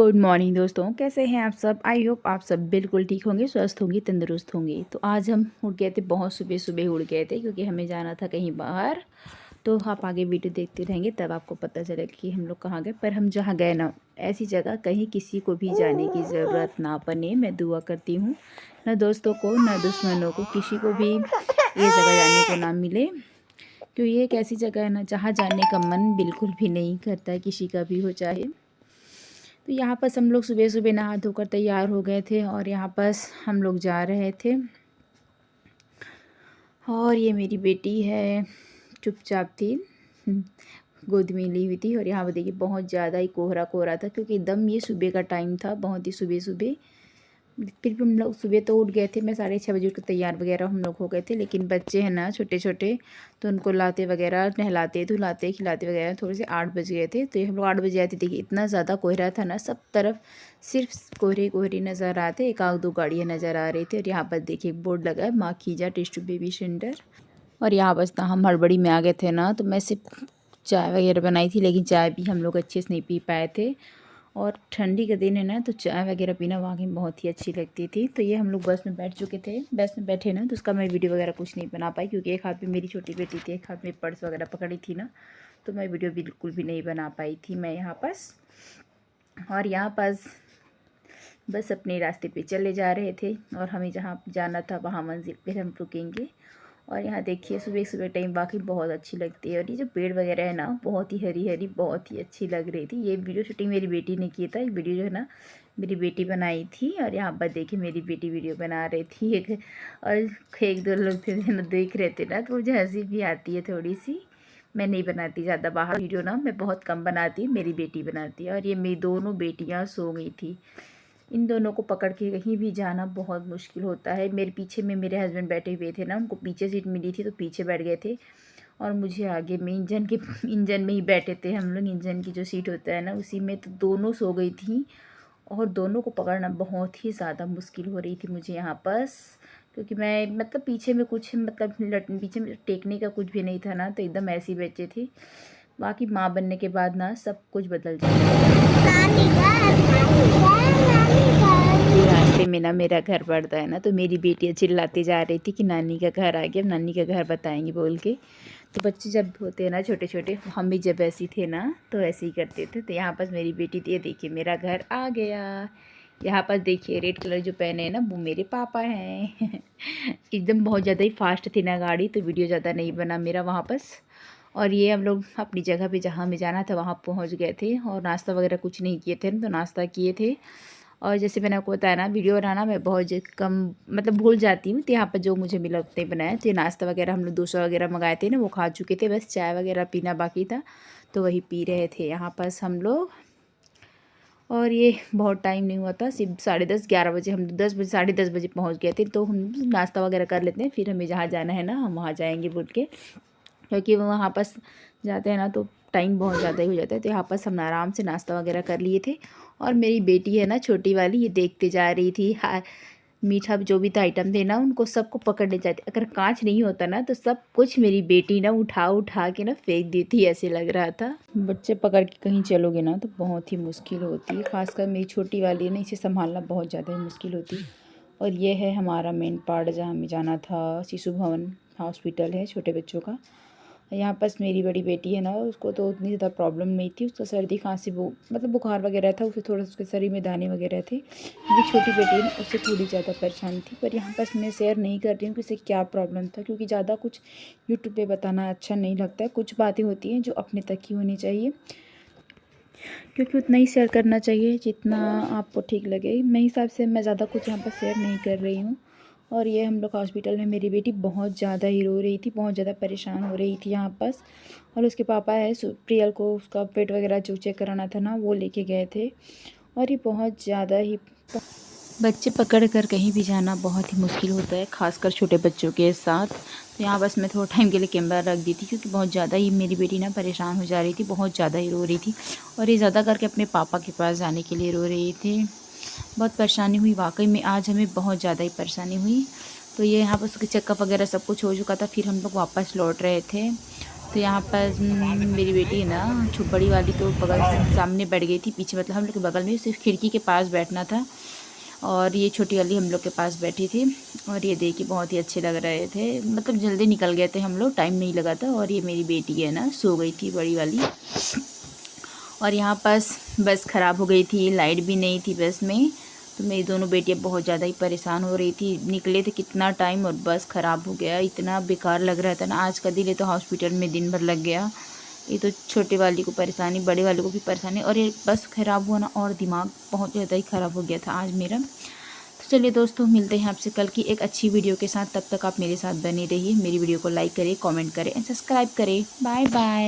Good morning दोस्तों, कैसे हैं आप सब। आई होप आप सब बिल्कुल ठीक होंगे, स्वस्थ होंगे, तंदुरुस्त होंगे। तो आज हम उठ गए थे, बहुत सुबह सुबह उठ गए थे क्योंकि हमें जाना था कहीं बाहर। तो आप आगे वीडियो देखते रहेंगे तब आपको पता चलेगा कि हम लोग कहाँ गए। पर हम जहाँ गए ना, ऐसी जगह कहीं किसी को भी जाने की ज़रूरत ना बने। मैं दुआ करती हूँ ना दोस्तों को ना दुश्मनों को, किसी को भी ये जगह जाने को ना मिले। क्योंकि ये एक ऐसी जगह है ना जहाँ जाने का मन बिल्कुल भी नहीं करता है, किसी का भी हो चाहे। तो यहाँ पास हम लोग सुबह सुबह नहा धोकर तैयार हो गए थे और यहाँ पास हम लोग जा रहे थे। और ये मेरी बेटी है, चुपचाप थी, गोद में ली हुई थी। और यहाँ पर देखिए बहुत ज़्यादा ही कोहरा कोहरा था क्योंकि एकदम ये सुबह का टाइम था, बहुत ही सुबह सुबह। फिर भी हम लोग सुबह तो उठ गए थे, मैं 6:30 बजे उठ तैयार वगैरह हम लोग हो गए थे। लेकिन बच्चे हैं ना छोटे छोटे, तो उनको लाते वगैरह, नहलाते धुलाते खिलाते वगैरह थोड़े से 8 बज गए थे। तो हम लोग 8 बजे आए थे। देखिए इतना ज़्यादा कोहरा था ना, सब तरफ सिर्फ कोहरे कोहरे नज़र आते, एक आध दो गाड़ियाँ नज़र आ रही थी। और यहाँ पर देखिए एक बोर्ड लगा है, माँ खीजा टेस्ट बेबी सेंटर। और यहाँ बस ना हम हड़बड़ी में आ गए थे ना, तो मैं सिर्फ चाय वगैरह बनाई थी, लेकिन चाय भी हम लोग अच्छे से नहीं पी पाए थे। और ठंडी का दिन है ना, तो चाय वगैरह पीना वाकई बहुत ही अच्छी लगती थी। तो ये हम लोग बस में बैठ चुके थे, बस में बैठे ना, तो उसका मैं वीडियो वगैरह कुछ नहीं बना पाई क्योंकि एक हाथ में मेरी छोटी बेटी थी, एक हाथ में पर्स वगैरह पकड़ी थी ना, तो मैं वीडियो बिल्कुल भी नहीं बना पाई थी मैं यहाँ पास। और यहाँ पास बस अपने रास्ते पे चले जा रहे थे और हमें जहाँ जाना था वहाँ मंजिल पे हम रुकेंगे। और यहाँ देखिए सुबह सुबह टाइम वाकई बहुत अच्छी लगती है। और ये जो पेड़ वगैरह है ना, बहुत ही हरी हरी, बहुत ही अच्छी लग रही थी। ये वीडियो शूटिंग मेरी बेटी ने की था, ये वीडियो जो है ना मेरी बेटी बनाई थी। और यहाँ पर देखिए मेरी बेटी वीडियो बना रही थी और एक दो लोग थे ना देख रहे थे ना, तो मुझे हंसी भी आती है थोड़ी सी। मैं नहीं बनाती ज़्यादा बाहर वीडियो ना, मैं बहुत कम बनाती हूँ, मेरी बेटी बनाती है। और ये मेरी दोनों बेटियाँ सो गई थी। इन दोनों को पकड़ के कहीं भी जाना बहुत मुश्किल होता है। मेरे पीछे में मेरे हस्बैंड बैठे हुए थे ना, उनको पीछे सीट मिली थी तो पीछे बैठ गए थे। और मुझे आगे में इंजन में ही बैठे थे हम लोग। इंजन की जो सीट होता है ना उसी में, तो दोनों सो गई थी। और दोनों को पकड़ना बहुत ही ज़्यादा मुश्किल हो रही थी मुझे यहाँ पास, क्योंकि मैं मतलब पीछे में कुछ मतलब पीछे में टेकने का कुछ भी नहीं था ना, तो एकदम ऐसी बच्चे थी। बाकी माँ बनने के बाद ना सब कुछ बदल जाता है। रास्ते में ना मेरा घर पड़ता है ना, तो मेरी बेटियाँ चिल्लाती जा रही थी कि नानी का घर आ गया, नानी का घर बताएंगे बोल के। तो बच्चे जब होते हैं ना छोटे छोटे, हम भी जब ऐसे थे ना तो ऐसे ही करते थे। तो यहाँ पर मेरी बेटी थी, देखिए मेरा घर आ गया। यहाँ पर देखिए रेड कलर जो पहने हैं ना वो मेरे पापा हैं। एकदम बहुत ज़्यादा ही फास्ट थी ना गाड़ी, तो वीडियो ज़्यादा नहीं बना मेरा वहाँ पास। और ये हम लोग अपनी जगह पे जहाँ हमें जाना था वहाँ पहुँच गए थे। और नाश्ता वगैरह कुछ नहीं किए थे, तो नाश्ता किए थे। और जैसे मैंने आपको बताया ना, वीडियो बनाना मैं बहुत कम मतलब भूल जाती हूँ। तो यहाँ पर जो मुझे मिला उतने बनाया। तो ये नाश्ता वगैरह हम लोग डोसा वगैरह मंगाए थे ना, वो खा चुके थे, बस चाय वगैरह पीना बाकी था, तो वही पी रहे थे यहाँ पास हम लोग। और ये बहुत टाइम नहीं हुआ था, सिर्फ 10:30-11 बजे, हम 10 बजे 10:30 बजे पहुँच गए थे। तो हम नाश्ता वगैरह कर लेते हैं, फिर हमें जहाँ जाना है ना हम वहाँ जाएंगे बोल के, क्योंकि वहाँ पास जाते हैं ना तो टाइम बहुत ज़्यादा ही हो जाता है। तो यहाँ पास हम आराम से नाश्ता वगैरह कर लिए थे। और मेरी बेटी है ना छोटी वाली, ये देखते जा रही थी। हाँ, मीठा जो भी था आइटम थे ना उनको सबको पकड़ने जाते, अगर कांच नहीं होता ना तो सब कुछ मेरी बेटी ना उठा उठा के ना फेंक देती, ऐसे लग रहा था। बच्चे पकड़ के कहीं चलोगे ना तो बहुत ही मुश्किल होती है, खासकर मेरी छोटी वाली ने, इसे संभालना बहुत ज़्यादा ही मुश्किल होती है। और ये है हमारा मेन पार्ट जहाँ हमें जाना था, शिशु भवन हॉस्पिटल है छोटे बच्चों का। यहाँ पास मेरी बड़ी बेटी है ना, उसको तो उतनी ज़्यादा प्रॉब्लम नहीं थी, उसका सर्दी खांसी मतलब बुखार वगैरह था, उसे थोड़ा उसके शरीर में दाने वगैरह थे। मेरी छोटी बेटी है ना, उससे थोड़ी ज़्यादा परेशान थी। पर यहाँ पास मैं शेयर नहीं कर रही हूँ कि उसे क्या प्रॉब्लम था, क्योंकि ज़्यादा कुछ यूट्यूब पे बताना अच्छा नहीं लगता है। कुछ बातें होती हैं जो अपने तक ही होनी चाहिए, क्योंकि उतना ही शेयर करना चाहिए जितना आपको ठीक लगे। मेरे हिसाब से मैं ज़्यादा कुछ यहाँ पर शेयर नहीं कर रही हूँ। और ये हम लोग हॉस्पिटल में, मेरी बेटी बहुत ज़्यादा ही रो रही थी, बहुत ज़्यादा परेशान हो रही थी यहाँ पास। और उसके पापा है प्रियल को, उसका पेट वगैरह जो चेक कराना था ना वो लेके गए थे। और ये बहुत ज़्यादा ही, बच्चे पकड़ कर कहीं भी जाना बहुत ही मुश्किल होता है, खासकर छोटे बच्चों के साथ। तो यहाँ बस मैं थोड़ा टाइम के लिए कैमरा रख दी थी, क्योंकि बहुत ज़्यादा ही मेरी बेटी ना परेशान हो जा रही थी, बहुत ज़्यादा ही रो रही थी। और ये ज़्यादा करके अपने पापा के पास जाने के लिए रो रही थी। बहुत परेशानी हुई वाकई में, आज हमें बहुत ज़्यादा ही परेशानी हुई। तो ये यहाँ पर उसके चेकअप वगैरह सब कुछ हो चुका था, फिर हम लोग वापस लौट रहे थे। तो तो यहाँ पर मेरी बेटी है ना, बड़ी वाली तो बगल सामने बैठ गई थी पीछे, मतलब हम लोग के बगल में, सिर्फ खिड़की के पास बैठना था। और ये छोटी वाली हम लोग के पास बैठी थी। और ये देखिए बहुत ही अच्छे लग रहे थे, मतलब जल्दी निकल गए थे हम लोग, टाइम नहीं लगा था। और ये मेरी बेटी है ना, सो गई थी बड़ी वाली। और यहाँ पास बस ख़राब हो गई थी, लाइट भी नहीं थी बस में। तो मेरी दोनों बेटियाँ बहुत ज़्यादा ही परेशान हो रही थी। निकले थे कितना टाइम और बस ख़राब हो गया, इतना बेकार लग रहा था ना। आज का दिन है तो हॉस्पिटल में दिन भर लग गया। ये तो छोटे वाली को परेशानी, बड़े वाले को भी परेशानी, और ये बस ख़राब हुआ ना, और दिमाग बहुत ज़्यादा ही ख़राब हो गया था आज मेरा। तो चलिए दोस्तों, मिलते हैं आपसे कल की एक अच्छी वीडियो के साथ। तब तक आप मेरे साथ बने रहिए। मेरी वीडियो को लाइक करें, कमेंट करें, सब्सक्राइब करें। Bye bye.